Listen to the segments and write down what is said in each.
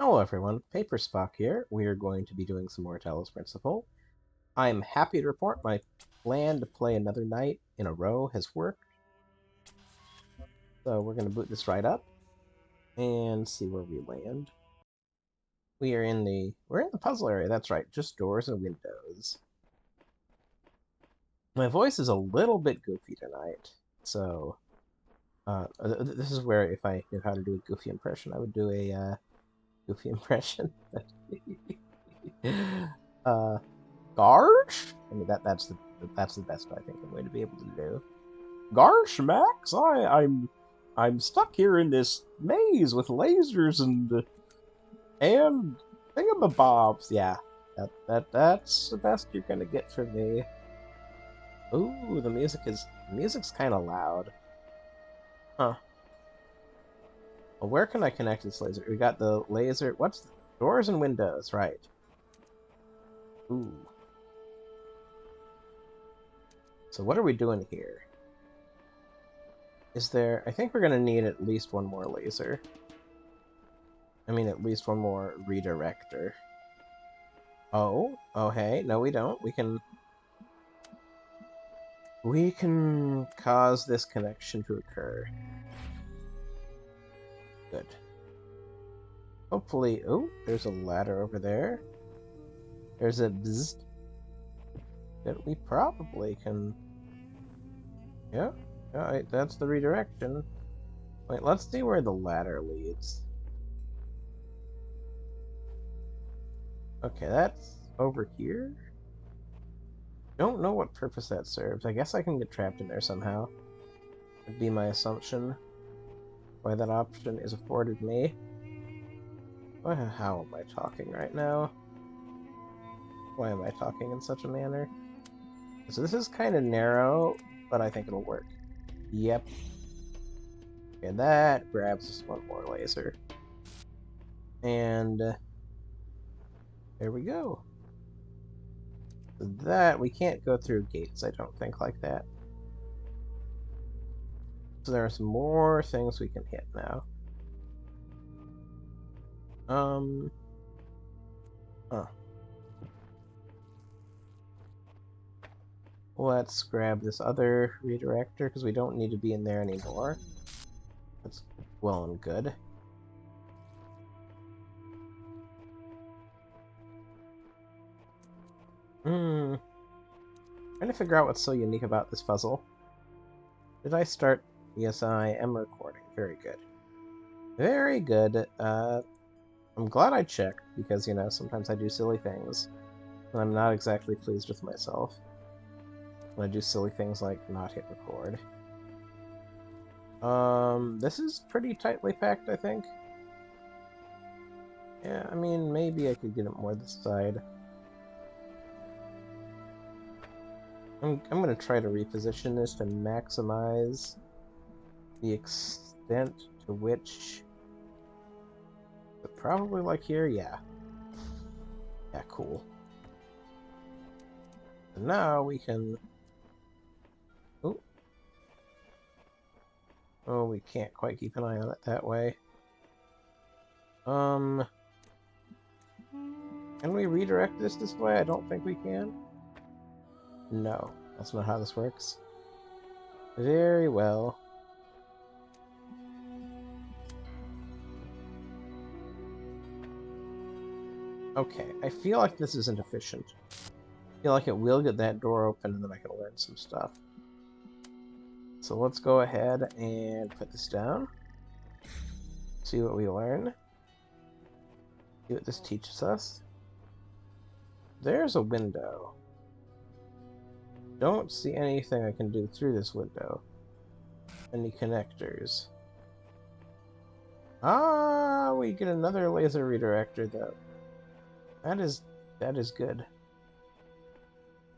Hello everyone, PaperSpock here. We are going to be doing some more Talos Principle. I'm happy to report my plan to play another night in a row has worked. So we're going to boot this right up and see where we land. We're in the puzzle area, that's right, just doors and windows. My voice is a little bit goofy tonight, so this is where if I knew how to do a goofy impression, I would do a goofy impression. uh, Garsh? I mean that's the best I think I'm going to be able to do. Garsh, Max, I'm stuck here in this maze with lasers and thingamabobs. Yeah, that's the best you're gonna get from me. Ooh, the music's kind of loud. Huh. Well, where can I connect this laser? We got the laser. What's the doors and windows? Right. Ooh. So what are we doing here? Is there... I think we're going to need at least one more laser. I mean, at least one more redirector. Oh? Oh, hey. No, we don't. We can cause this connection to occur. Good. Hopefully... Oh, there's a ladder over there. There's a bzzzt that we probably can... Yeah. Alright, that's the redirection. Wait, let's see where the ladder leads. Okay, that's over here. Don't know what purpose that serves. I guess I can get trapped in there somehow. Would be my assumption. Why that option is afforded me. How am I talking right now? Why am I talking in such a manner? So this is kind of narrow, but I think it'll work. Yep. Okay, that grabs us one more laser. And there we go. So that, we can't go through gates, I don't think, like that. So there are some more things we can hit now. Huh. Let's grab this other redirector, because we don't need to be in there anymore. That's well and good. Trying to figure out what's so unique about this puzzle. Did I start? Yes, I am recording. Very good. Very good. I'm glad I checked, because, you know, sometimes I do silly things, and I'm not exactly pleased with myself when I do silly things like not hit record. This is pretty tightly packed, I think. Yeah, I mean, maybe I could get it more this side. I'm gonna try to reposition this to maximize the extent to which... Probably like here, yeah. Yeah, cool. And now we can... Oh. Oh, we can't quite keep an eye on it that way. Can we redirect this way? I don't think we can. No, that's not how this works. Very well. Okay, I feel like this isn't efficient. I feel like it will get that door open and then I can learn some stuff. So let's go ahead and put this down. See what we learn. See what this teaches us. There's a window. Don't see anything I can do through this window. Any connectors. Ah, we get another laser redirector though. That is good.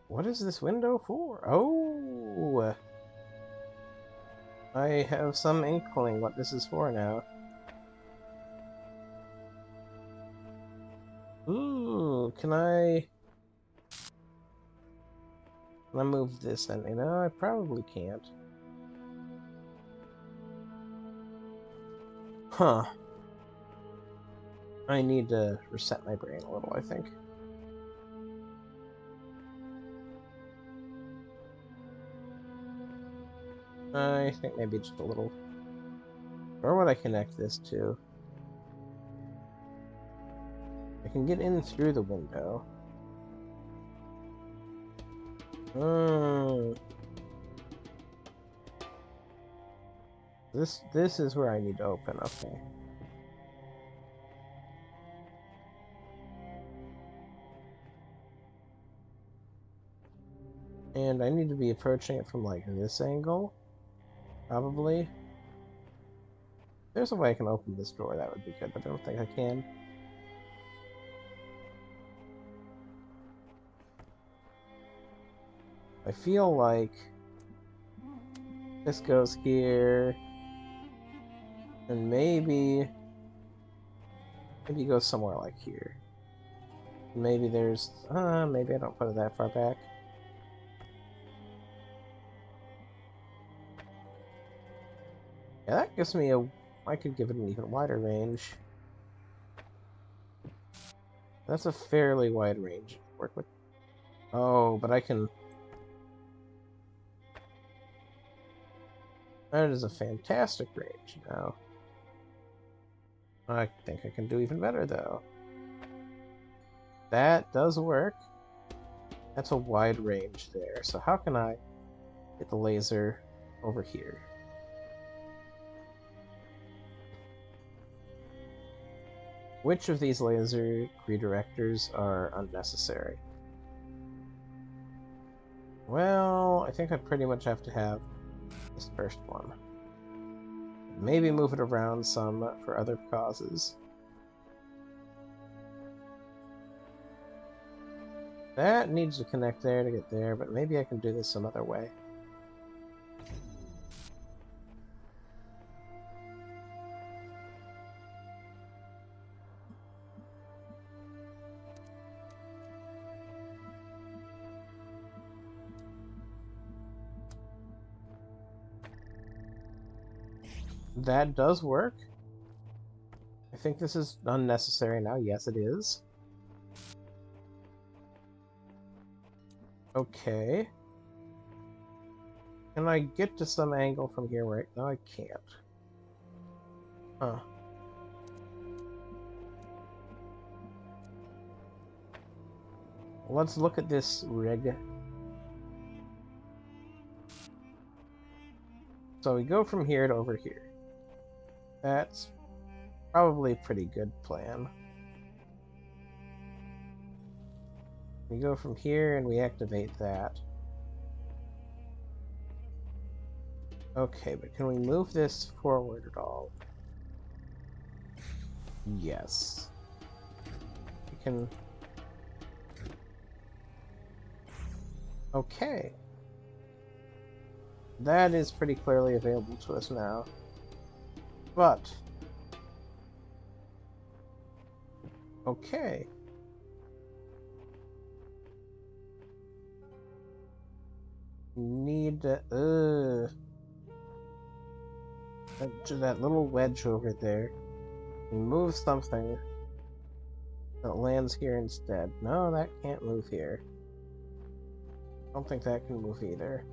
What is this window for? Oh! I have some inkling what this is for now. Ooh, can I move this in? You know, I probably can't. Huh. I need to reset my brain a little, I think. I think maybe just a little. Where would I connect this to? I can get in through the window. This is where I need to open, okay. And I need to be approaching it from, like, this angle, probably. If there's a way I can open this door, that would be good, but I don't think I can. I feel like this goes here, and maybe it goes somewhere like here. Maybe there's, maybe I don't put it that far back. Yeah, that gives me I could give it an even wider range. That's a fairly wide range to work with. Oh, but I can... That is a fantastic range now. I think I can do even better, though. That does work. That's a wide range there. So how can I get the laser over here? Which of these laser redirectors are unnecessary? Well, I think I pretty much have to have this first one. Maybe move it around some for other causes. That needs to connect there to get there, but maybe I can do this some other way. That does work. I think this is unnecessary now. Yes, it is. Okay. Can I get to some angle from here right now? I can't. Huh. Let's look at this rig. So we go from here to over here. That's probably a pretty good plan. We go from here and we activate that. Okay, but can we move this forward at all? Yes. We can... Okay. That is pretty clearly available to us now. But... Okay. Need to... that little wedge over there. Move something that lands here instead. No, that can't move here. I don't think that can move either.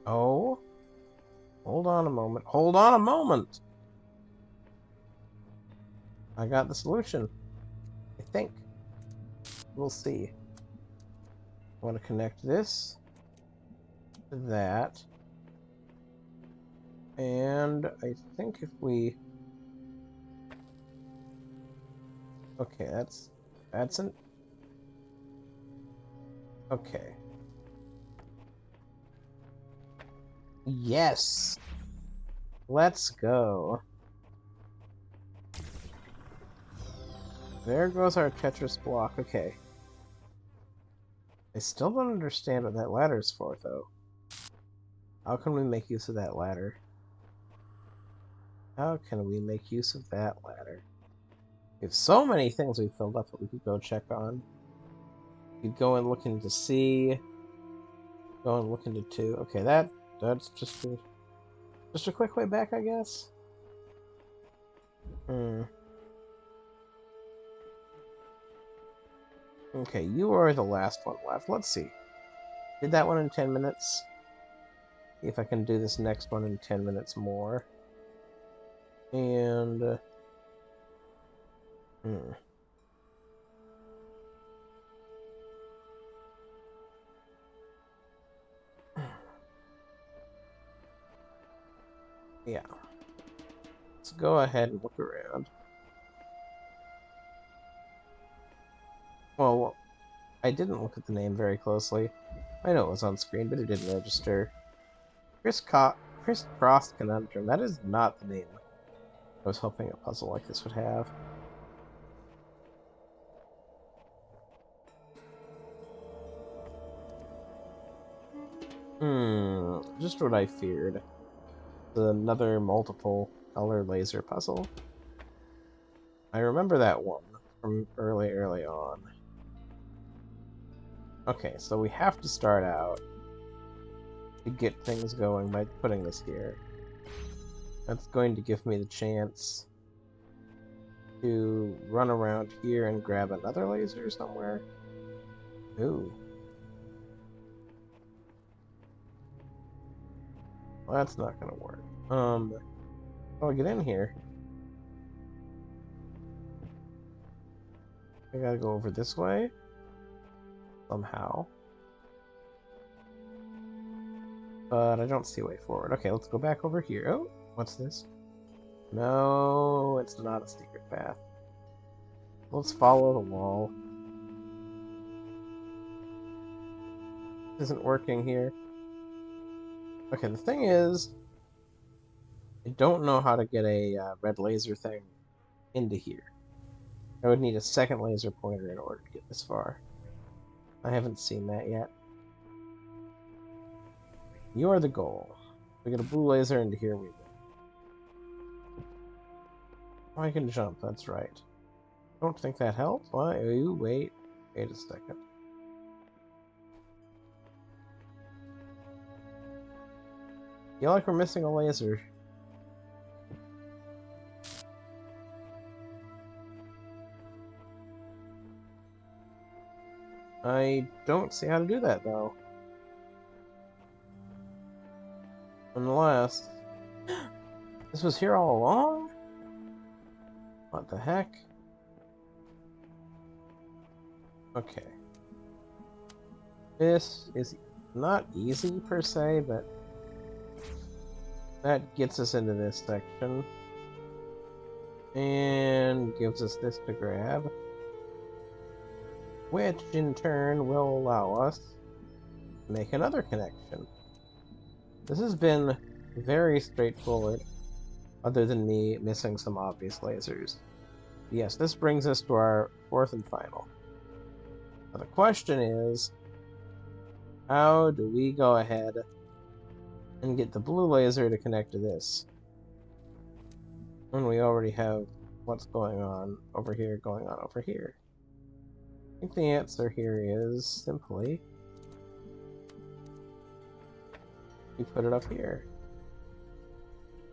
Oh? Hold on a moment. Hold on a moment! I got the solution. I think. We'll see. I want to connect this to that. And I think if we... Okay, that's an... Okay. Yes! Let's go. There goes our Tetris block. Okay. I still don't understand what that ladder is for, though. How can we make use of that ladder? How can we make use of that ladder? We have so many things we filled up that we could go check on. You go and look into C. Go and look into 2. Okay, that's just a quick way back, I guess. Okay, you are the last one left. Let's see. Did that one in 10 minutes. See if I can do this next one in 10 minutes more. And... yeah. Let's go ahead and look around. Well, I didn't look at the name very closely. I know it was on screen, but it didn't register. Crisscross Conundrum. That is not the name I was hoping a puzzle like this would have. Just what I feared. Another multiple color laser puzzle. I remember that one from early on. Okay, so we have to start out to get things going by putting this here. That's going to give me the chance to run around here and grab another laser somewhere. Ooh. Well, that's not gonna work. How do I get in here? I gotta go over this way? Somehow. But I don't see a way forward. Okay, let's go back over here. Oh, what's this? No, it's not a secret path. Let's follow the wall. This isn't working here. Okay, the thing is, I don't know how to get a red laser thing into here. I would need a second laser pointer in order to get this far. I haven't seen that yet. You are the goal. We get a blue laser into here, we go. Oh, I can jump, that's right. Don't think that helped. Why? Ooh, wait a second. Feel like we're missing a laser. I don't see how to do that, though. Unless... this was here all along? What the heck? Okay. This is not easy, per se, but... that gets us into this section. And gives us this to grab. Which, in turn, will allow us to make another connection. This has been very straightforward, other than me missing some obvious lasers. Yes, this brings us to our fourth and final. Now the question is, how do we go ahead and get the blue laser to connect to this when we already have what's going on over here going on over here? I think the answer here is simply we put it up here.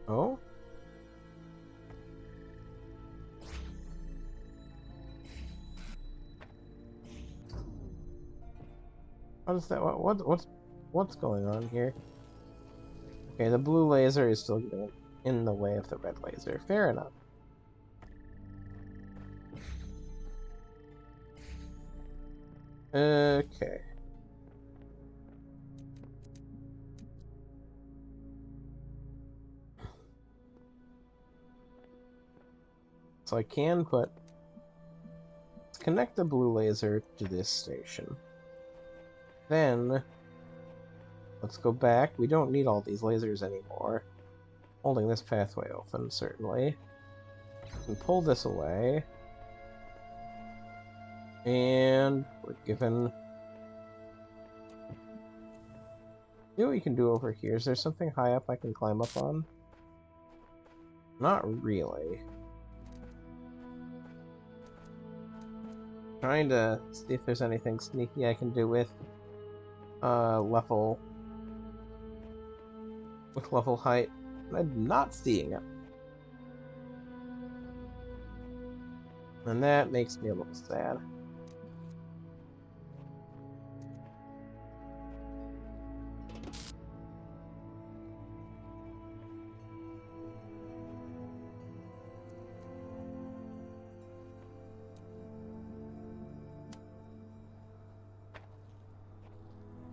Oh? How does that... what's going on here? Okay, the blue laser is still getting in the way of the red laser. Fair enough. Okay. So I can put... let's connect the blue laser to this station. Then... let's go back. We don't need all these lasers anymore. Holding this pathway open, certainly. And pull this away. And we're given... see what we can do over here. Is there something high up I can climb up on? Not really. Trying to see if there's anything sneaky I can do with level height. I'm not seeing it. And that makes me a little sad.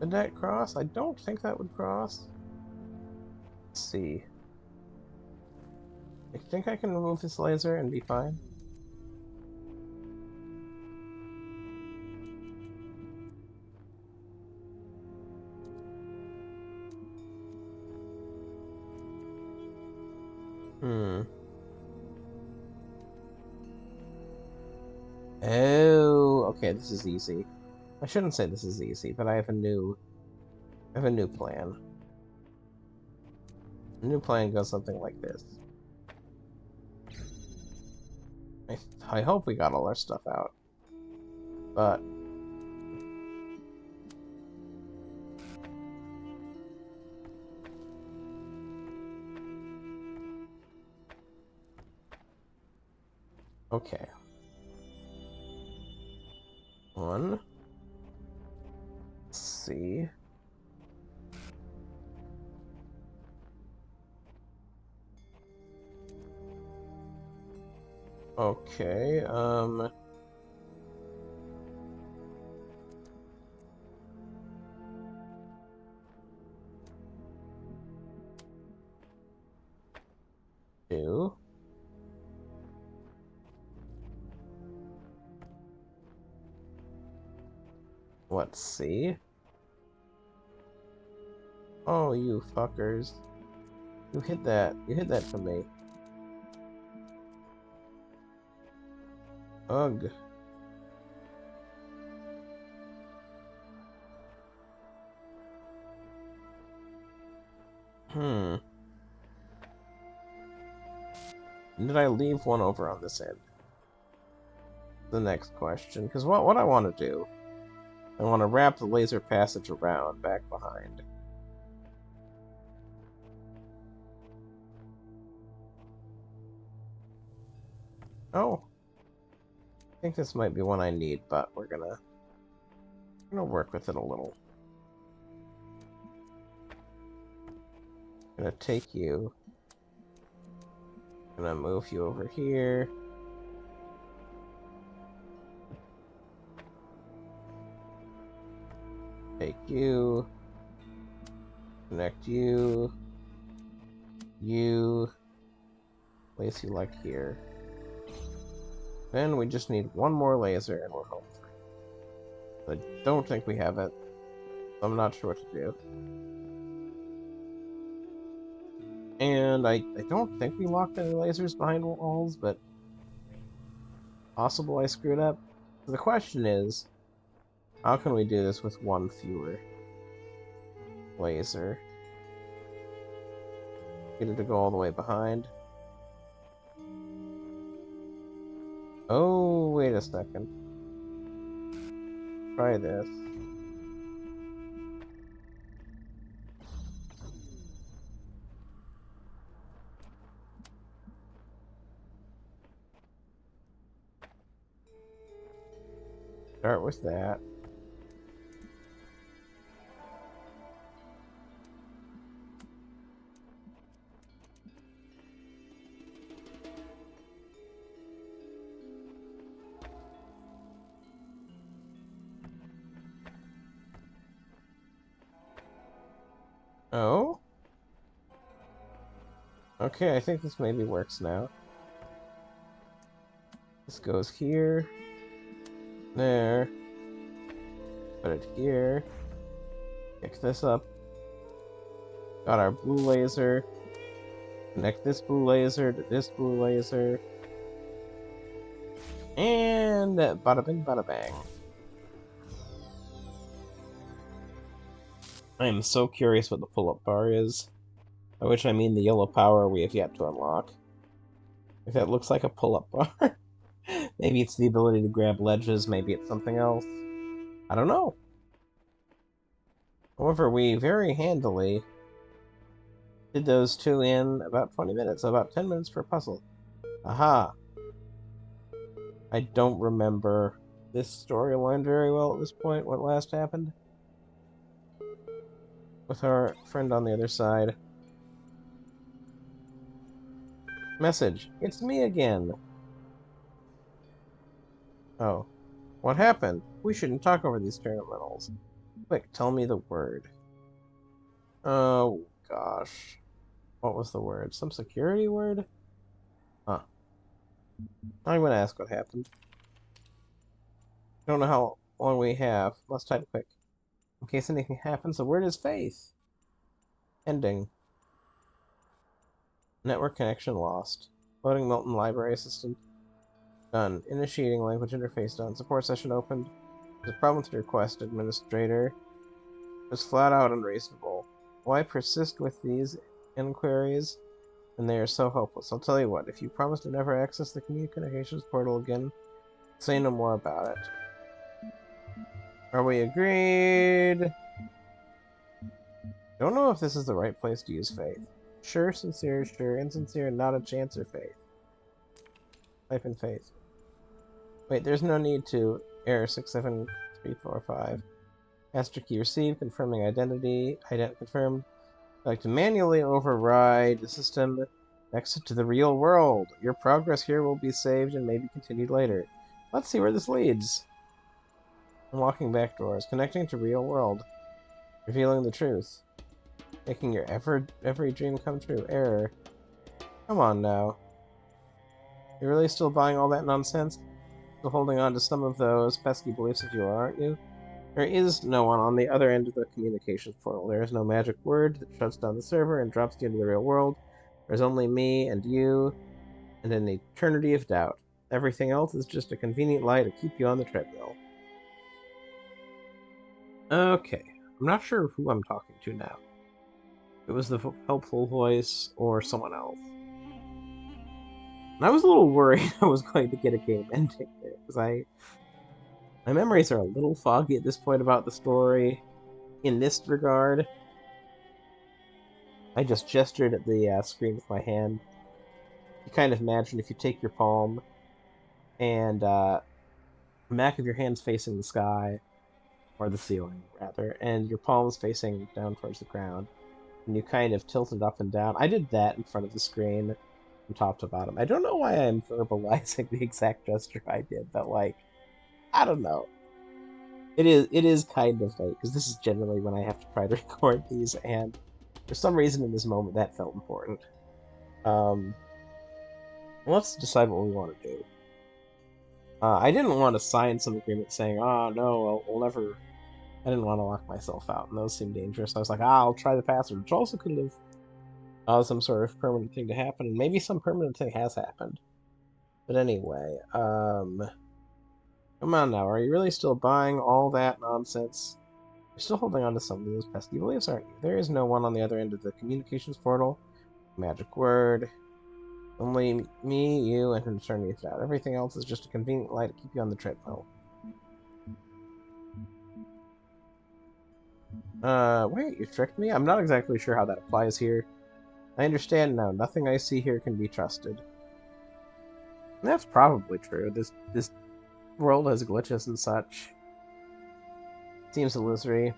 Would that cross? I don't think that would cross. Let's see. I think I can remove this laser and be fine. Oh, okay, this is easy. I shouldn't say this is easy, but I have a new plan. The new plan goes something like this. I hope we got all our stuff out. But okay. Let's see. Okay, do. Let's see. Oh, you fuckers. You hit that. You hit that for me. Ugh. Did I leave one over on this end? The next question. Because what I want to do, I want to wrap the laser passage around back behind. Oh. I think this might be one I need, but we're gonna work with it a little. Gonna take you. Gonna move you over here. Take you. Connect you. You. Place you like here. Then we just need one more laser and we're home. I don't think we have it. I'm not sure what to do. And I don't think we locked any lasers behind walls, but possible I screwed up. So the question is, how can we do this with one fewer laser? Get it to go all the way behind. Oh, wait a second. Try this. Start with that. Oh? Okay, I think this maybe works now. This goes here. There. Put it here. Pick this up. Got our blue laser. Connect this blue laser to this blue laser. And bada bing, bada bang. I am so curious what the pull-up bar is. By which I mean the yellow power we have yet to unlock. If that looks like a pull-up bar. Maybe it's the ability to grab ledges, maybe it's something else. I don't know. However, we very handily did those two in about 20 minutes, so about 10 minutes per puzzle. Aha! I don't remember this storyline very well at this point, what last happened. With our friend on the other side. Message. It's me again. Oh. What happened? We shouldn't talk over these terminals. Quick, tell me the word. Oh, gosh. What was the word? Some security word? Huh. I'm gonna ask what happened. Don't know how long we have. Must type quick. In case anything happens, the word is faith. Ending. Network connection lost. Loading Milton Library Assistant. Done. Initiating language interface done. Support session opened. There's a problem with the request, administrator. It was flat out unreasonable. Why persist with these inquiries when they are so hopeless? I'll tell you what, if you promise to never access the communications portal again, say no more about it. Are we agreed? Don't know if this is the right place to use faith. Sure, sincere, sure, insincere, not a chance, or faith. Type in faith. Wait, there's no need to. Error 67345. Master key received, confirming identity. Confirmed. I'd like to manually override the system next to the real world. Your progress here will be saved and may be continued later. Let's see where this leads. Unlocking back doors. Connecting to real world. Revealing the truth. Making your every dream come true. Error. Come on now. You're really still buying all that nonsense? Still holding on to some of those pesky beliefs of yours, aren't you? There is no one on the other end of the communications portal. There is no magic word that shuts down the server and drops you into the real world. There's only me and you and an eternity of doubt. Everything else is just a convenient lie to keep you on the treadmill. Okay. I'm not sure who I'm talking to now. It was the helpful voice or someone else. And I was a little worried I was going to get a game ending there, because my memories are a little foggy at this point about the story in this regard. I just gestured at the screen with my hand. You kind of imagine if you take your palm and the back of your hand's facing the sky, or the ceiling, rather, and your palm's facing down towards the ground, and you kind of tilt it up and down. I did that in front of the screen from top to bottom. I don't know why I'm verbalizing the exact gesture I did, but, like, I don't know. It is kind of late, because this is generally when I have to try to record these, and for some reason in this moment that felt important. Let's decide what we want to do. I didn't want to sign some agreement saying, oh, no, we'll never... I didn't want to lock myself out, and those seemed dangerous. I was like, I'll try the password, which also could have caused some sort of permanent thing to happen, and maybe some permanent thing has happened. But anyway, come on now, are you really still buying all that nonsense? You're still holding on to some of those pesky beliefs, aren't you? There is no one on the other end of the communications portal. Magic word. Only me, you, and an eternity of doubt. Everything else is just a convenient lie to keep you on the treadmill. Wait, you tricked me? I'm not exactly sure how that applies here. I understand now. Nothing I see here can be trusted. And that's probably true. This world has glitches and such. Seems illusory.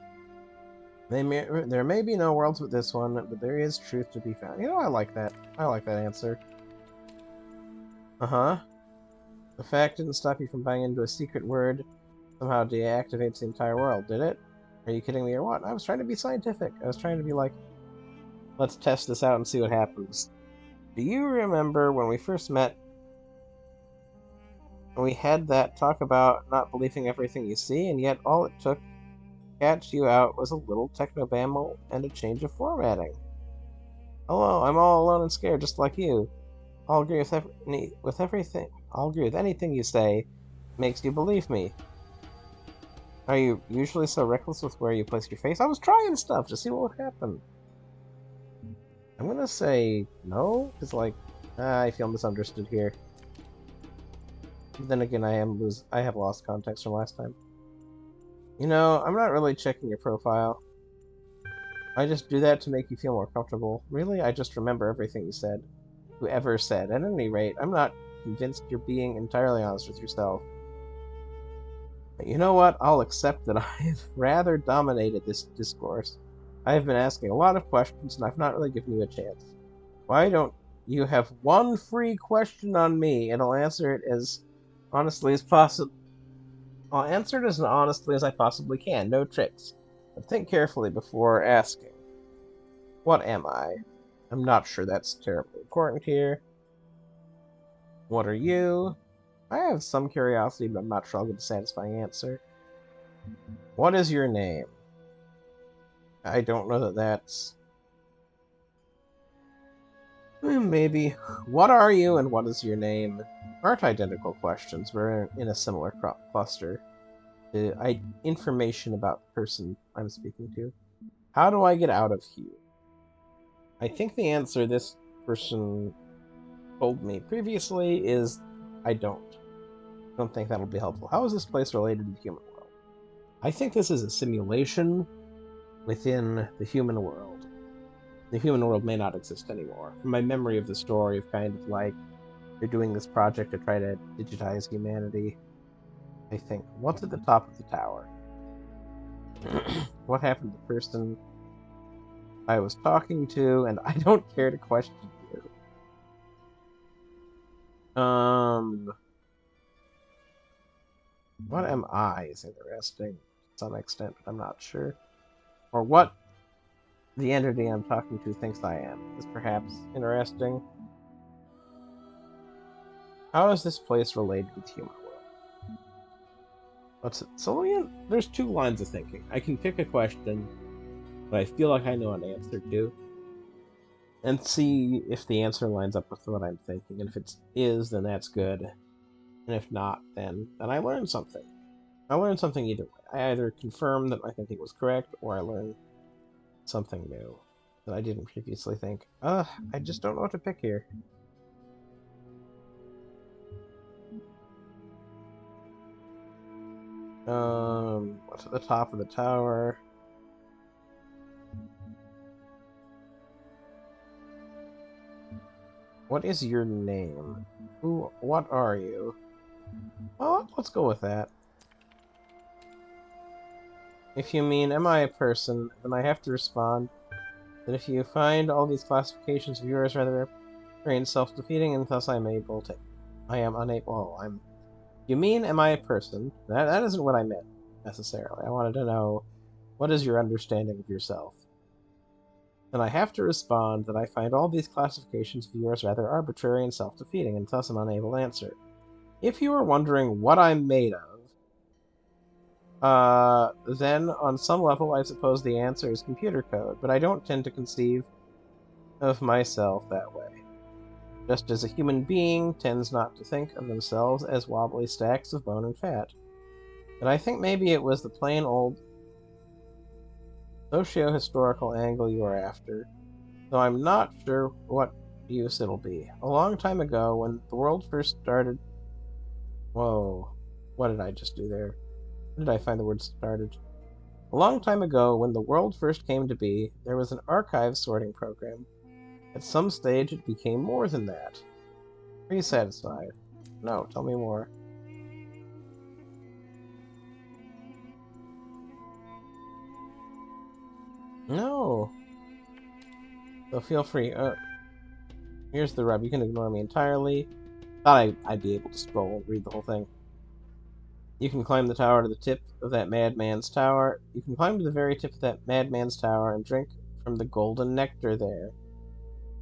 There may be no worlds with this one, but there is truth to be found. You know, I like that. I like that answer. Uh-huh. The fact didn't stop you from buying into a secret word somehow deactivates the entire world, did it? Are you kidding me or what? I was trying to be scientific. I was trying to be like, let's test this out and see what happens. Do you remember when we first met? We had that talk about not believing everything you see, and yet all it took to catch you out was a little technobabble and a change of formatting. Hello, I'm all alone and scared, just like you. I'll agree with everything. I'll agree with anything you say. Makes you believe me. Are you usually so reckless with where you place your face? I was trying stuff to see what would happen. I'm gonna say no, because, like, I feel misunderstood here. Then again, I have lost context from last time. You know, I'm not really checking your profile. I just do that to make you feel more comfortable. Really, I just remember everything you said. Whoever said. At any rate, I'm not convinced you're being entirely honest with yourself. But you know what? I'll accept that I've rather dominated this discourse. I have been asking a lot of questions, and I've not really given you a chance. Why don't you have one free question on me, and I'll answer it as honestly as possible. I'll answer it as honestly as I possibly can, no tricks. But think carefully before asking. What am I? I'm not sure that's terribly important here. What are you? I have some curiosity, but I'm not sure I'll get a satisfying answer. What is your name? I don't know that that's... maybe. What are you and what is your name? Aren't identical questions. We're in a similar cluster. Information about the person I'm speaking to. How do I get out of here? I think the answer this person told me previously is I don't. Don't think that'll be helpful. How is this place related to the human world? I think this is a simulation within the human world. The human world may not exist anymore. From my memory of the story of kind of like they're doing this project to try to digitize humanity, I think, what's at the top of the tower? What happened to the person I was talking to, and I don't care to question you. What am I is interesting to some extent, but I'm not sure. Or what the entity I'm talking to thinks I am is perhaps interesting. How is this place related with the human world? What's it? So there's two lines of thinking. I can pick a question that I feel like I know an answer to, and see if the answer lines up with what I'm thinking. And if it is, then that's good. And if not, then I learned something. I learned something either way. I either confirm that my thinking was correct, or I learn something new that I didn't previously think. I just don't know what to pick here. What's at the top of the tower? What is your name? What are you? Well, let's go with that. If you mean, am I a person, then I have to respond that if you find all these classifications of yours rather very self-defeating, and thus I am unable... You mean, am I a person? That isn't what I meant, necessarily. I wanted to know, what is your understanding of yourself? Then I have to respond that I find all these classifications of yours rather arbitrary and self-defeating, and thus I'm unable to answer. If you are wondering what I'm made of, then on some level I suppose the answer is computer code, but I don't tend to conceive of myself that way. Just as a human being tends not to think of themselves as wobbly stacks of bone and fat. And I think maybe it was the plain old socio-historical angle you are after, though I'm not sure what use it'll be. A long time ago, when the world first started... Whoa, what did I just do there? Where did I find the word started? A long time ago, when the world first came to be, there was an archive sorting program. At some stage, it became more than that. Are you satisfied? No, tell me more. No. So feel free. Here's the rub. You can ignore me entirely. Thought I'd be able to scroll and read the whole thing. You can climb the tower to the tip of that madman's tower. You can climb to the very tip of that madman's tower and drink from the golden nectar there.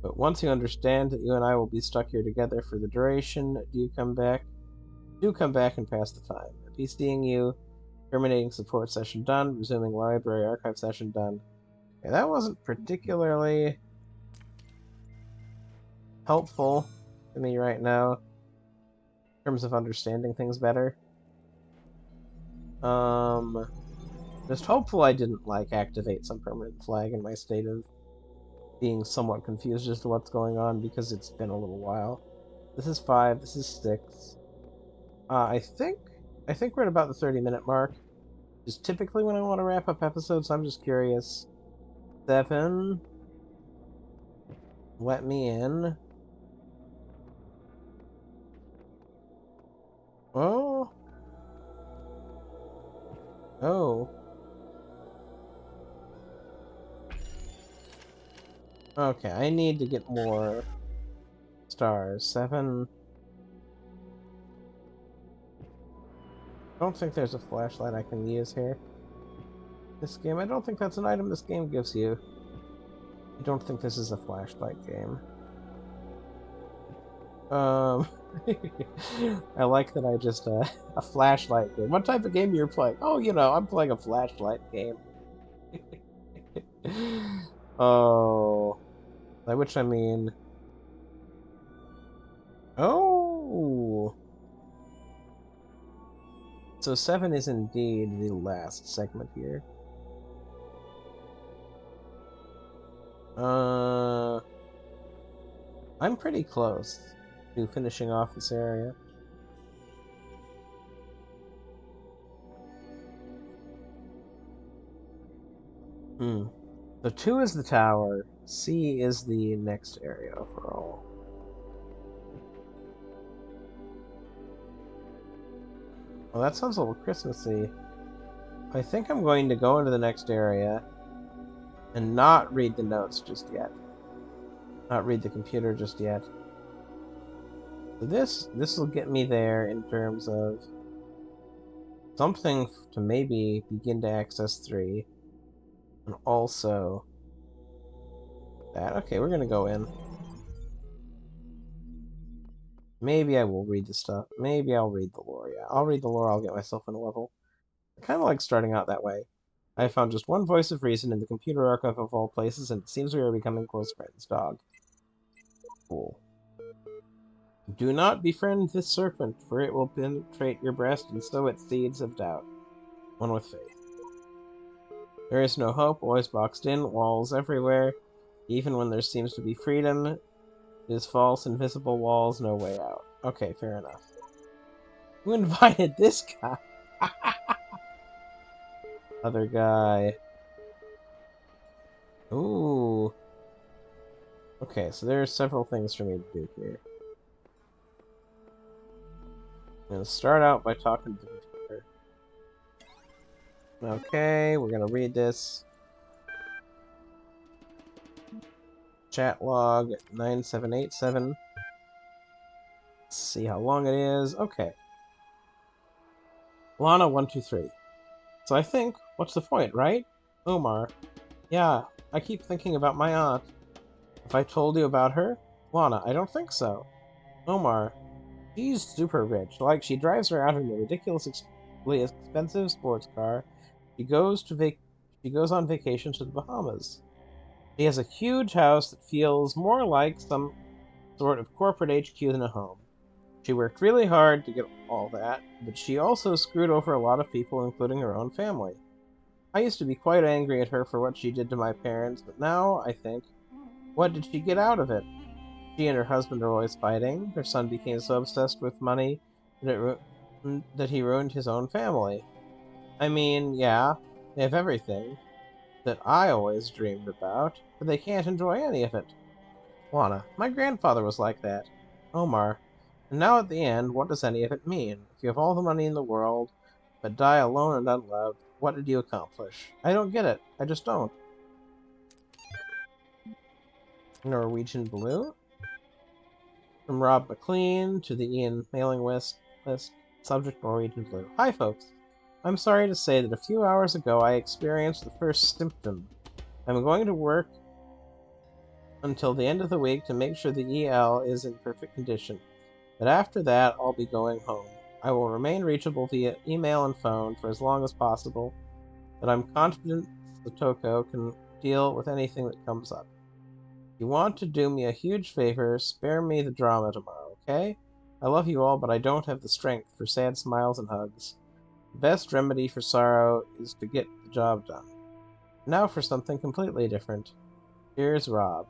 But once you understand that you and I will be stuck here together for the duration, do come back and pass the time. I'll be seeing you. Terminating support session done. Resuming library archive session done. Okay, that wasn't particularly helpful to me right now in terms of understanding things better. Just hopeful I didn't, activate some permanent flag in my state of being somewhat confused as to what's going on, because it's been a little while. This is 5, this is 6. I think we're at about the 30-minute mark. Is typically when I want to wrap up episodes. I'm just curious. 7. Let me in. Oh. Oh. Okay, I need to get more stars. 7. I don't think there's a flashlight I can use here. This game, I don't think that's an item this game gives you. I don't think this is a flashlight game. Um, I like that I just, a flashlight game. What type of game you're playing? Oh, I'm playing a flashlight game. Oh, by which I mean... Oh! So 7 is indeed the last segment here. I'm pretty close to finishing off this area. So 2 is the tower, C is the next area overall. Well, that sounds a little Christmassy. I think I'm going to go into the next area and not read the notes just yet. Not read the computer just yet. So this will get me there in terms of something to maybe begin to access 3. And also that. Okay, we're gonna go in. Maybe I will read the stuff. Maybe I'll read the lore. Yeah, I'll read the lore. I'll get myself in a level. I kind of like starting out that way. I found just one voice of reason in the computer archive of all places, and it seems we are becoming close friends, dog. Cool. Do not befriend this serpent, for it will penetrate your breast and sow its seeds of doubt. One with faith. There is no hope, always boxed in, walls everywhere. Even when there seems to be freedom, it is false, invisible walls, no way out. Okay, fair enough. Who invited this guy? Other guy. Ooh. Okay, so there are several things for me to do here. I'm going to start out by talking to the computer. Okay, we're going to read this. Chat log 9787. Let's see how long it is. Okay. Lana 123. So I think, what's the point, right? Omar. Yeah, I keep thinking about my aunt. Have I told you about her? Lana, I don't think so. Omar. She's super rich. Like, she drives around in a ridiculously expensive sports car. She goes on vacation to the Bahamas. She has a huge house that feels more like some sort of corporate HQ than a home. She worked really hard to get all that, but she also screwed over a lot of people, including her own family. I used to be quite angry at her for what she did to my parents, but now I think, what did she get out of it? She and her husband are always fighting. Her son became so obsessed with money that he ruined his own family. I mean, yeah, they have everything that I always dreamed about, but they can't enjoy any of it. Lana, my grandfather was like that. Omar, and now at the end, what does any of it mean? If you have all the money in the world, but die alone and unloved, what did you accomplish? I don't get it. I just don't. Norwegian Blue? From Rob McLean to the Ian mailing list, subject Norwegian Blue. Hi, folks. I'm sorry to say that a few hours ago I experienced the first symptom. I'm going to work until the end of the week to make sure the EL is in perfect condition. But after that, I'll be going home. I will remain reachable via email and phone for as long as possible, but I'm confident Satoko can deal with anything that comes up. If you want to do me a huge favor, spare me the drama tomorrow, okay? I love you all, but I don't have the strength for sad smiles and hugs. The best remedy for sorrow is to get the job done. Now for something completely different. Here's Rob.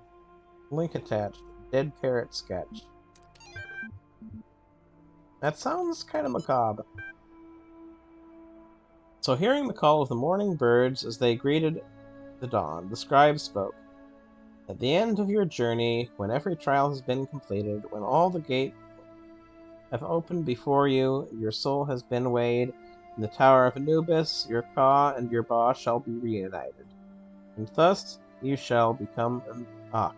Link attached. Dead parrot sketch. That sounds kind of macabre. So hearing the call of the morning birds as they greeted the dawn, the scribe spoke. At the end of your journey, when every trial has been completed, when all the gates have opened before you, and your soul has been weighed in the Tower of Anubis, your Ka and your Ba shall be reunited. And thus you shall become an Ak,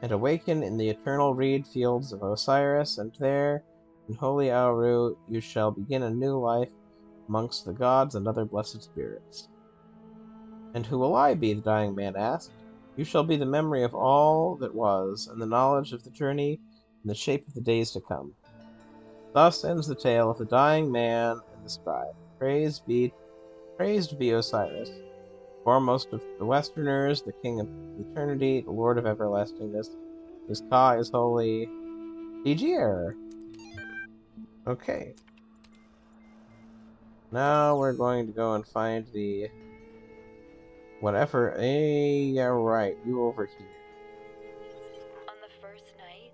and awaken in the eternal reed fields of Osiris, and there, in holy Auru, you shall begin a new life amongst the gods and other blessed spirits. And who will I be? The dying man asked. You shall be the memory of all that was, and the knowledge of the journey, and the shape of the days to come. Thus ends the tale of the dying man and the scribe. Praised be Osiris, foremost of the Westerners, the king of eternity, the lord of everlastingness. His Ka is holy. DG error. Okay. Now we're going to go and find the whatever. Hey, yeah, right. You over here. On the first night,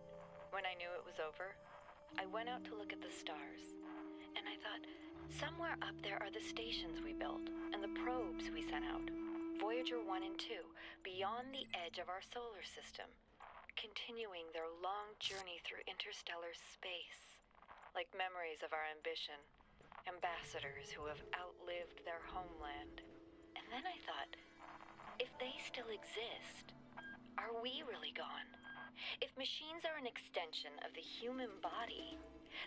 when I knew it was over, I went out to look at the stars, and I thought, somewhere up there are the stations we built, and the probes we sent out. Voyager 1 and 2, beyond the edge of our solar system, continuing their long journey through interstellar space, like memories of our ambition, ambassadors who have outlived their homeland. And then I thought, if they still exist, are we really gone? If machines are an extension of the human body,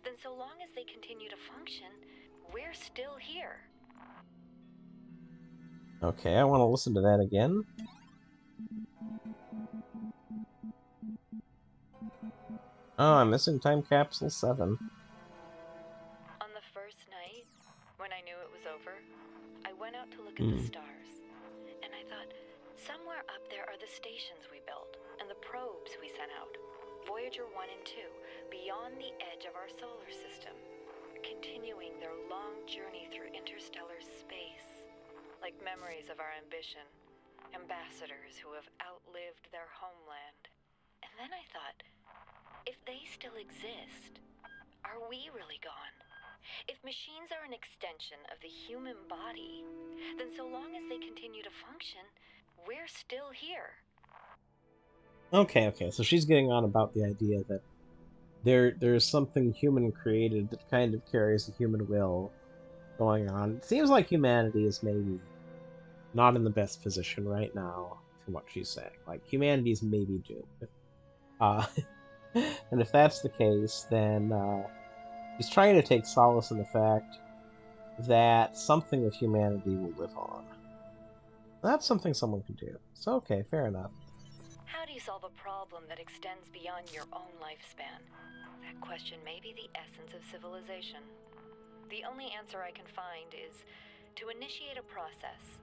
then so long as they continue to function, we're still here. Okay, I want to listen to that again. Oh, I'm missing time capsule 7. On the first night, when I knew it was over, I went out to look at the stars, and I thought, somewhere up there are the stations we built, and the probes we sent out. Voyager 1 and 2, beyond the edge of our solar system, continuing their long journey through interstellar space, like memories of our ambition, ambassadors who have outlived their homeland. And then I thought, if they still exist, are we really gone? If machines are an extension of the human body, then so long as they continue to function, we're still here. Okay, so she's getting on about the idea that there's something human created that kind of carries the human will going on. It seems like humanity is maybe not in the best position right now, from what she's saying. Like, humanity's maybe doomed. And if that's the case, then she's trying to take solace in the fact that something of humanity will live on. That's something someone can do. So, okay, fair enough. How do you solve a problem that extends beyond your own lifespan? That question may be the essence of civilization. The only answer I can find is to initiate a process,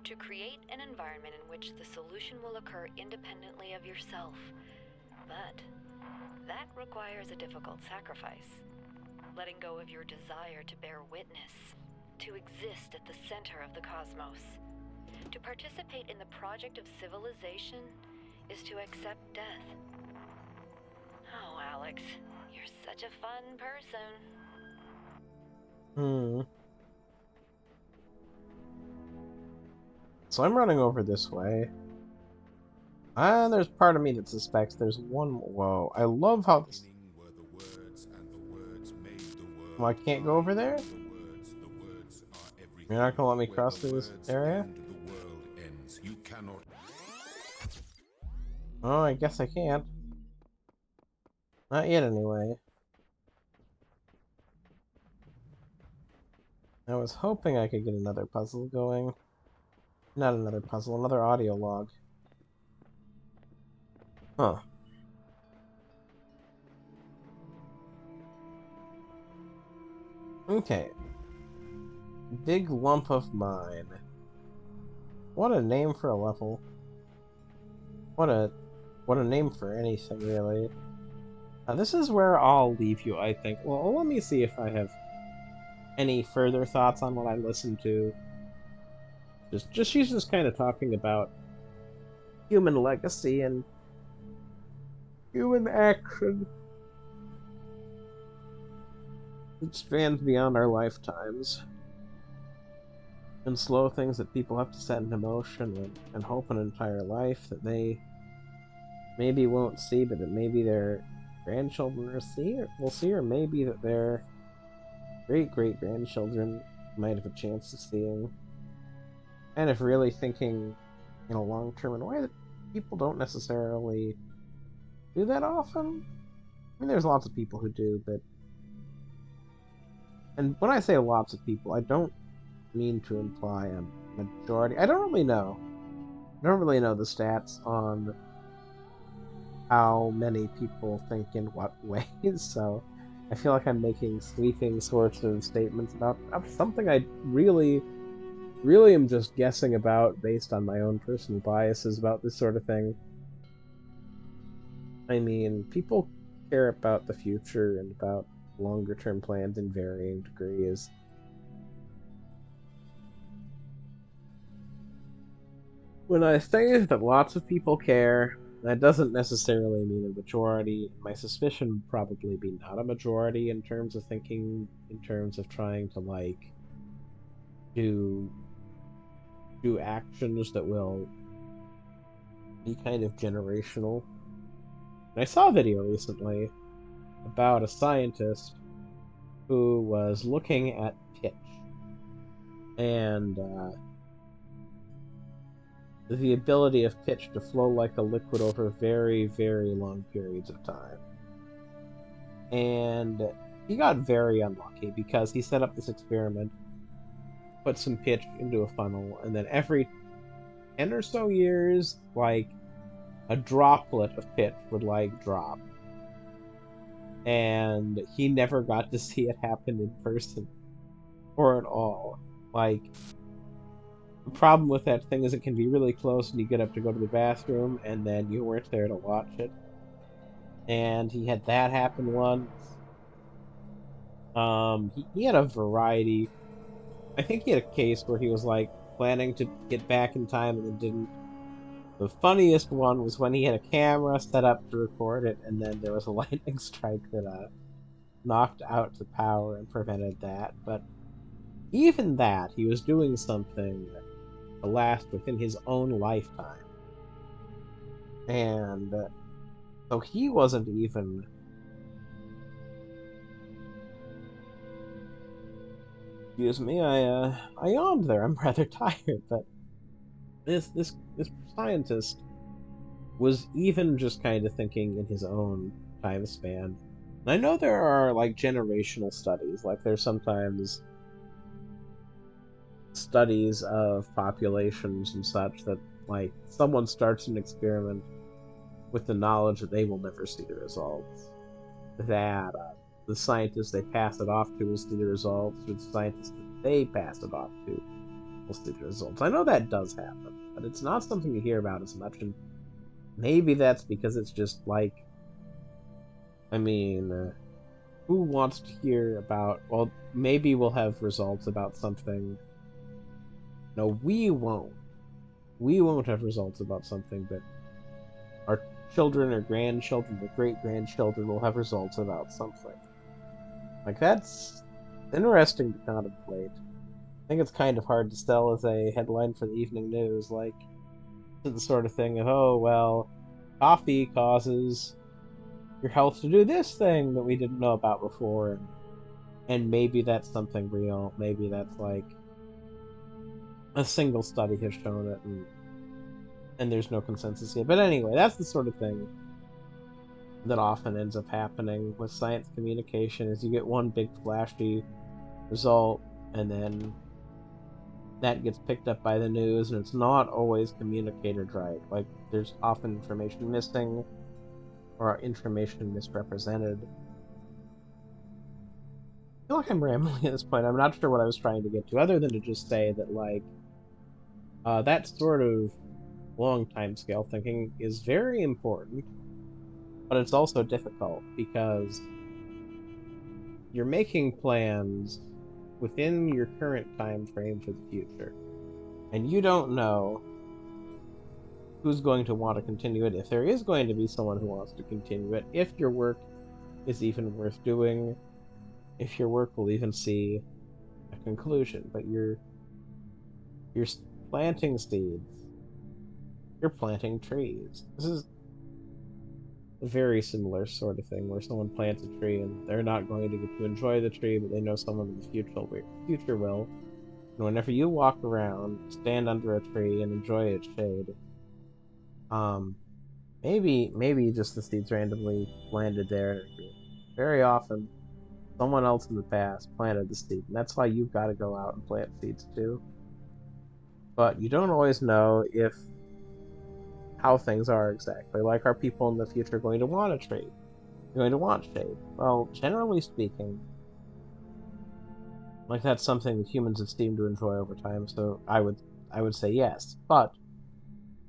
to create an environment in which the solution will occur independently of yourself. But that requires a difficult sacrifice. Letting go of your desire to bear witness, to exist at the center of the cosmos. To participate in the project of civilization is to accept death. Oh, Alex, you're such a fun person. So I'm running over this way. There's part of me that suspects there's one... Whoa, I love how this... Well, I can't go over there? You're not gonna let me cross through this area? Oh, I guess I can't. Not yet, anyway. I was hoping I could get another puzzle going. Not another puzzle, another audio log. Huh. Okay. Big lump of mine. What a name for a level. What a name for anything, really. This is where I'll leave you, I think. Well, let me see if I have any further thoughts on what I listened to. She's just kind of talking about human legacy and human action. It spans beyond our lifetimes. And slow things that people have to set into motion and hope an entire life that they maybe won't see, but that maybe their grandchildren will see, or maybe that their great-great-grandchildren might have a chance of seeing. And if really thinking in a long-term in a way that people don't necessarily do that often. I mean, there's lots of people who do, but... And when I say lots of people, I don't mean to imply a majority. I don't really know. I don't really know the stats on how many people think in what ways, so I feel like I'm making sweeping sorts of statements about something I really am just guessing about based on my own personal biases about this sort of thing. I mean, people care about the future and about longer-term plans in varying degrees. When I say that lots of people care, that doesn't necessarily mean a majority. My suspicion would probably be not a majority in terms of thinking, in terms of trying to, like, do actions that will be kind of generational. And I saw a video recently about a scientist who was looking at pitch and the ability of pitch to flow like a liquid over very, very long periods of time. And he got very unlucky because he set up this experiment, put some pitch into a funnel, and then every 10 or so years, like, a droplet of pitch would, like, drop. And he never got to see it happen in person. Or at all. Like, the problem with that thing is it can be really close and you get up to go to the bathroom and then you weren't there to watch it. And he had that happen once. He had a variety. I think he had a case where he was, like, planning to get back in time and then didn't. The funniest one was when he had a camera set up to record it, and then there was a lightning strike that knocked out the power and prevented that. But even that, he was doing something to last within his own lifetime. And so he wasn't even... Excuse me, I yawned there. I'm rather tired, but this scientist was even just kind of thinking in his own time span. And I know there are, like, generational studies. Like, there's sometimes studies of populations and such that, like, someone starts an experiment with the knowledge that they will never see the results. That the scientists they pass it off to will see the results, or the scientists that they pass it off to will see the results. I know that does happen, but it's not something you hear about as much, and maybe that's because it's just, like, I mean, who wants to hear about, well, maybe we'll have results about something. No, we won't. We won't have results about something, but our children or grandchildren or great-grandchildren will have results about something. Like, that's interesting to contemplate. I think it's kind of hard to sell as a headline for the evening news, like, the sort of thing of, oh, well, coffee causes your health to do this thing that we didn't know about before, and maybe that's something real. Maybe that's, like, a single study has shown it, and there's no consensus yet. But anyway, that's the sort of thing that often ends up happening with science communication, is you get one big flashy result, and then that gets picked up by the news, and it's not always communicated right. Like, there's often information missing, or information misrepresented. I feel like I'm rambling at this point. I'm not sure what I was trying to get to, other than to just say that, like, that sort of long time scale thinking is very important, but it's also difficult because you're making plans within your current time frame for the future, and you don't know who's going to want to continue it, if there is going to be someone who wants to continue it, if your work is even worth doing, if your work will even see a conclusion. But you're planting seeds. You're planting trees. This is a very similar sort of thing where someone plants a tree and they're not going to get to enjoy the tree, but they know someone in the future will. And whenever you walk around, stand under a tree and enjoy its shade, um, maybe just the seeds randomly landed there. Very often, someone else in the past planted the seed, and that's why you've got to go out and plant seeds too. But you don't always know if how things are exactly. Like, are people in the future going to want a tree? Going to want shade? Well, generally speaking, like that's something that humans have seemed to enjoy over time. So I would say yes. But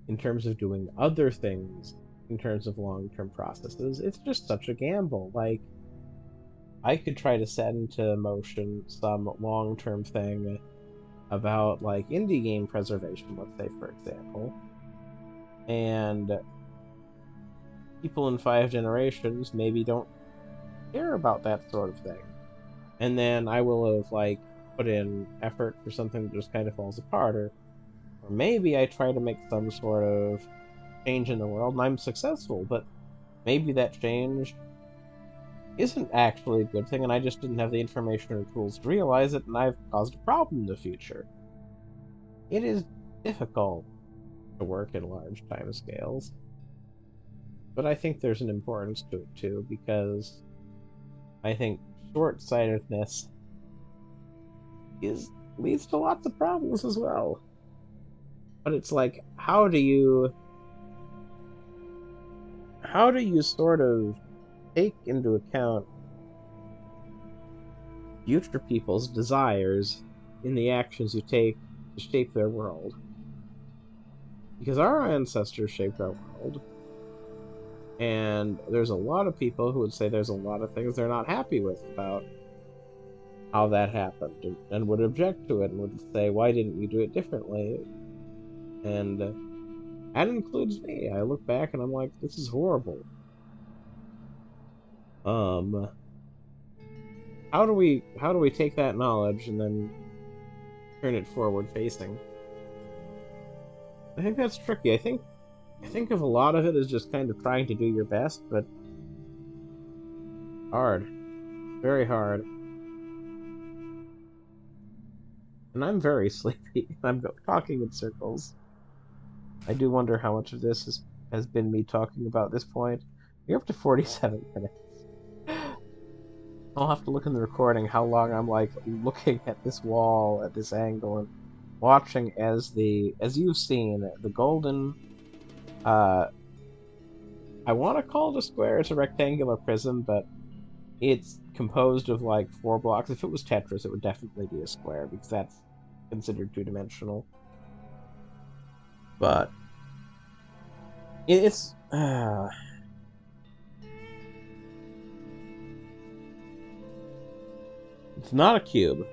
in terms of doing other things, in terms of long-term processes, it's just such a gamble. Like, I could try to set into motion some long-term thing about like indie game preservation, let's say for example, and people in 5 generations maybe don't care about that sort of thing. And then I will have like put in effort for something that just kind of falls apart, or maybe I try to make some sort of change in the world and I'm successful, but maybe that change isn't actually a good thing and I just didn't have the information or tools to realize it and I've caused a problem in the future. It is difficult to work in large time scales, but I think there's an importance to it too, because I think short-sightedness is leads to lots of problems as well. But it's like, how do you sort of take into account future people's desires in the actions you take to shape their world? Because our ancestors shaped our world, and there's a lot of people who would say there's a lot of things they're not happy with about how that happened, and would object to it, and would say, why didn't you do it differently? And that includes me. I look back and I'm like, this is horrible. Um, how do we take that knowledge and then turn it forward facing? I think that's tricky. I think of a lot of it as just kind of trying to do your best, but hard. Very hard. And I'm very sleepy. I'm talking in circles. I do wonder how much of this has been me talking about this point. You're up to 47 minutes. I'll have to look in the recording how long I'm like looking at this wall at this angle and watching as you've seen the golden uh I want to call it a square. It's a rectangular prism, but it's composed of like 4 blocks. If it was Tetris, it would definitely be a square because that's considered two-dimensional. But it's it's not a cube.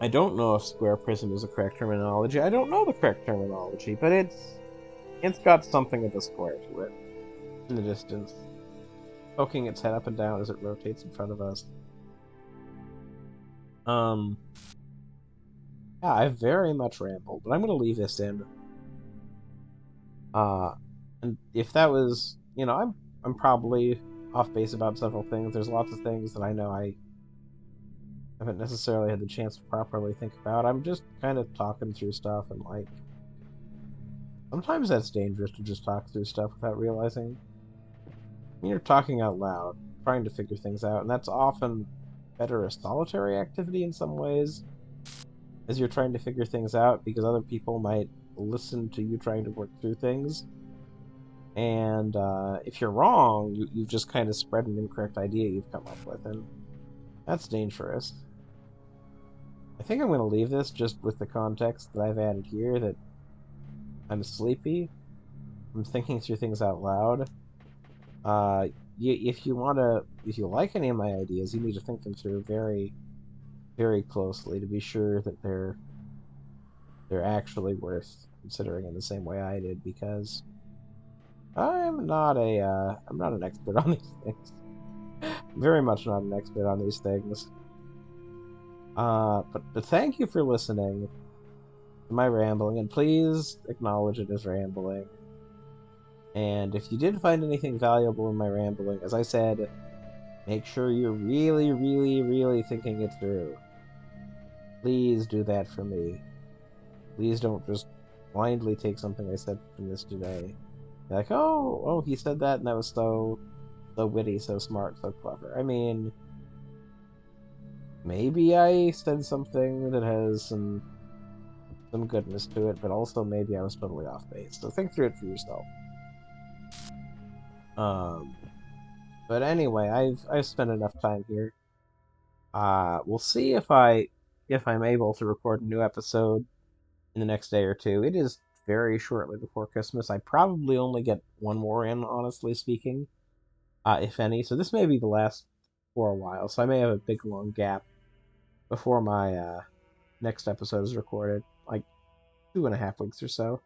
I don't know if square prism is the correct terminology. I don't know the correct terminology, but it's got something of a square to it in the distance, poking its head up and down as it rotates in front of us. Um, yeah, I very much rambled, but I'm gonna leave this in. Uh, and if that was, I'm probably off base about several things. There's lots of things that I know I haven't necessarily had the chance to properly think about. I'm just kind of talking through stuff, and like sometimes that's dangerous to just talk through stuff without realizing. You're talking out loud, trying to figure things out, and that's often better a solitary activity in some ways, as you're trying to figure things out, because other people might listen to you trying to work through things. And if you're wrong, you've just kind of spread an incorrect idea you've come up with, and that's dangerous. I think I'm going to leave this just with the context that I've added here, that I'm sleepy, I'm thinking through things out loud. If you like any of my ideas, you need to think them through very, very closely to be sure that they're actually worth considering in the same way I did, because I'm not an expert on these things. very much not an expert on these things. But thank you for listening to my rambling, and please acknowledge it as rambling. And if you did find anything valuable in my rambling, as I said, make sure you're really, really, really thinking it through. Please do that for me. Please don't just blindly take something I said from this today. Be like, oh, he said that, and that was so witty, so smart, so clever. I mean, maybe I said something that has some goodness to it, but also maybe I was totally off base. So think through it for yourself. Um, but anyway, I've spent enough time here. We'll see if I'm able to record a new episode in the next day or two. It is very shortly before Christmas. I probably only get one more in, honestly speaking, if any. So this may be the last for a while. So I may have a big long gap before my next episode is recorded, like 2.5 weeks or so.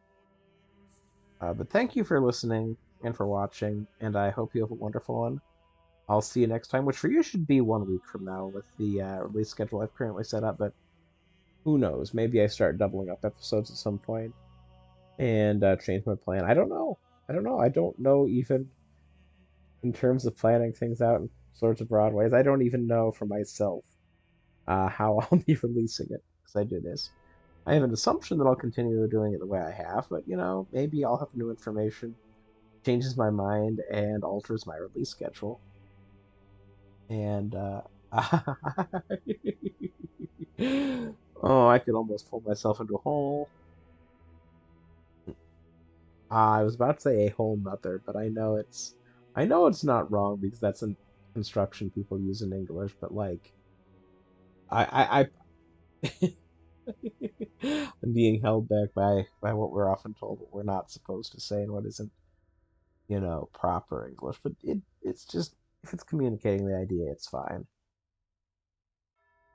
But thank you for listening and for watching, and I hope you have a wonderful one. I'll see you next time, which for you should be 1 week from now with the release schedule I've currently set up, but who knows? Maybe I start doubling up episodes at some point and change my plan. I don't know. I don't know. I don't know even in terms of planning things out in sorts of broad ways. I don't even know for myself how I'll be releasing it as I do this. I have an assumption that I'll continue doing it the way I have, but maybe I'll have new information, changes my mind, and alters my release schedule. And oh, I could almost pull myself into a hole. I was about to say a whole nother, but I know it's not wrong because that's a construction people use in English. But like, I I'm being held back by what we're often told what we're not supposed to say and what isn't, proper English. But it's just if it's communicating the idea, it's fine.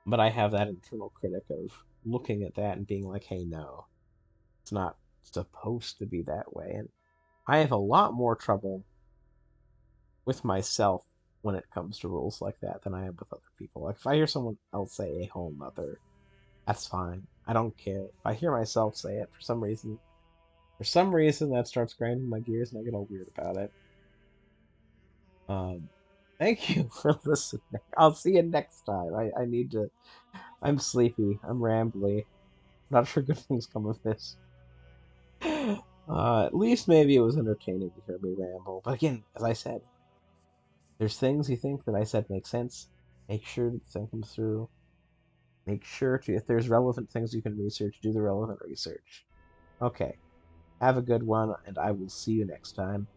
But I have that internal critic of looking at that and being like, hey, no, it's not supposed to be that way. And I have a lot more trouble with myself when it comes to rules like that than I have with other people. Like if I hear someone else say a whole mother, that's fine. I don't care. If I hear myself say it for some reason that starts grinding my gears and I get all weird about it. Um, thank you for listening. I'll see you next time. I need to. I'm sleepy. I'm rambly. I'm not sure good things come of this. At least maybe it was entertaining to hear me ramble. But again, as I said, there's things you think that I said make sense. Make sure to think them through. Make sure to, if there's relevant things you can research, do the relevant research. Okay, have a good one, and I will see you next time.